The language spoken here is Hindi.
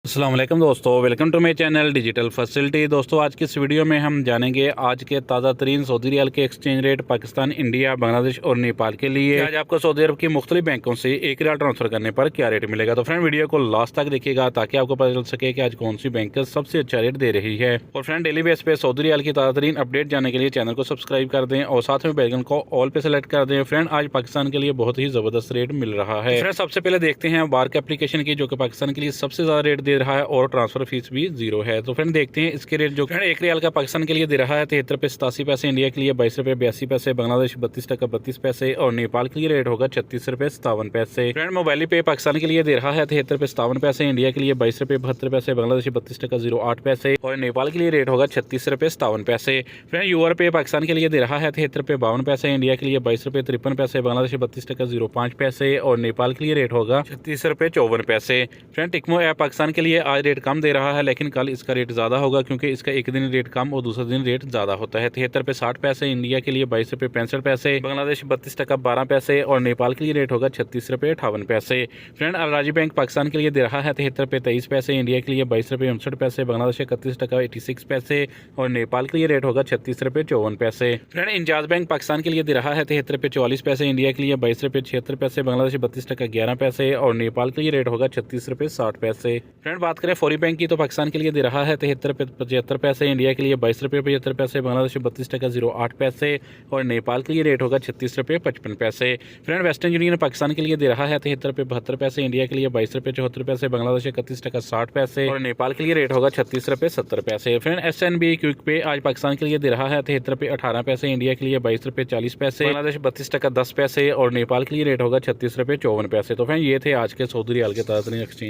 अस्सलाम वालेकुम दोस्तों, welcome to my channel digital facility. दोस्तों आज की इस वीडियो में हम जानेंगे आज के ताज़ा तरीन सऊदी रियाल के exchange rate Pakistan, India, Bangladesh और नेपाल के लिए। आज आपको सऊदी अरब की मुख्तलिफ बैंकों से एक रियाल ट्रांसफर करने पर क्या रेट मिलेगा। तो फ्रेंड वीडियो को लास्ट तक देखिएगा ताकि आपको पता चल सके कि आज कौन सी बैंक सबसे अच्छा रेट दे रही है। और फ्रेंड डेली बेस पे सऊदी रियाल की ताज़ा तरीन अपडेट जानने के लिए चैनल को सब्सक्राइब कर दें और साथ में बेल आइकन को ऑल पे सेलेक्ट कर दें। फ्रेंड आज पाकिस्तान के लिए बहुत ही जबरदस्त रेट मिल रहा है। फ्रेंड सबसे पहले देखते हैं बार्क एप्लीकेशन की, जो कि पाकिस्तान के लिए सबसे ज्यादा रेट दे रहा है और ट्रांसफर फीस भी 0 है। तो फ्रेंड देखते हैं इसके रेट। जो फ्रेंड एक रियाल का पाकिस्तान के लिए दे रहा है 73 रुपये 87 पैसे, इंडिया के लिए 22 रुपये 82 पैसे, बांग्लादेश 32 टका 32 पैसे और नेपाल के लिए रेट होगा 36 रुपये 57 पैसे। फ्रेंड मोबाइल पे पाकिस्तान के लिए दे रहा है 73 रुपये 57 पैसे, इंडिया के लिए 22 रुपये 72 पैसे, बांग्लादेश 32 टका 08 पैसे और नेपाल के लिए रेट होगा 36 रुपये 57 पैसे। फ्रेंड यूआर पे पाकिस्तान के लिए दे रहा है 73 रुपये 52 पैसे, इंडिया के लिए 22 रुपये 53 पैसे, बांग्लादेश 32 टका 05 पैसे और नेपाल के लिए रेट होगा 36 रुपये 54 पैसे। फ्रेंड टिकमो ऐप पाकिस्तान के लिए आज रेट कम दे रहा है, लेकिन कल इसका रेट ज़्यादा होगा क्योंकि इसका एक दिन रेट कम और दूसरा दिन रेट ज़्यादा होता है। 73 रुपये 60 पैसे, इंडिया के लिए 22 रुपये 65 पैसे, बांग्लादेश 32 टका 12 पैसे और नेपाल के लिए रेट होगा 36 रुपये 58 पैसे। फ्रेंड अलराजी बैंक पाकिस्तान के लिए दे रहा है 73 रुपये 23 पैसे, इंडिया के लिए 22 रुपये 59 पैसे, बांग्लादेश 31 टका 86 पैसे और नेपाल के लिए रेट होगा 36 रुपये 54 पैसे। फ्रेंड इंजाज बैंक पाकिस्तान के लिए दे रहा है 73 रुपये 44 पैसे, इंडिया के लिए 22 रुपये 76 पैसे, बांग्लादेश 32 टका 11 पैसे और नेपाल के लिए रेट होगा 36 रुपये 60 पैसे। फ्रेंड बात करें फौरी बैंक की, तो पाकिस्तान के लिए दे रहा है 73 रुपये 75 पैसे, इंडिया के लिए 22 रुपये 75 पैसे, बांग्लादेश 32 टका 08 पैसे और नेपाल के लिए रेट होगा 36 रुपये 55 पैसे। फ्रेंड वेस्टर्न यूनियन पाकिस्तान के लिए दे रहा है 73 रुपये 72 पैसे, इंडिया के लिए 22 रुपये 74 पैसे, बांग्लादेश 31 टका 60 पैसे और नेपाल के लिए रेट होगा 36 रुपये 70 पैसे। फ्रेंड SNB क्विक पे आज पाकिस्तान के लिए दे रहा है 73 रुपये 18 पैसे, इंडिया के लिए 22 रुपये 40 पैसे, बांग्लादेश 32 टका 10 पैसे और नेपाल के लिए रेट होगा 36 रुपये 54 पैसे। तो फ्रेंड ये थे आज के सऊदी रियाल के ताज़ा तरीन एक्सचेंज।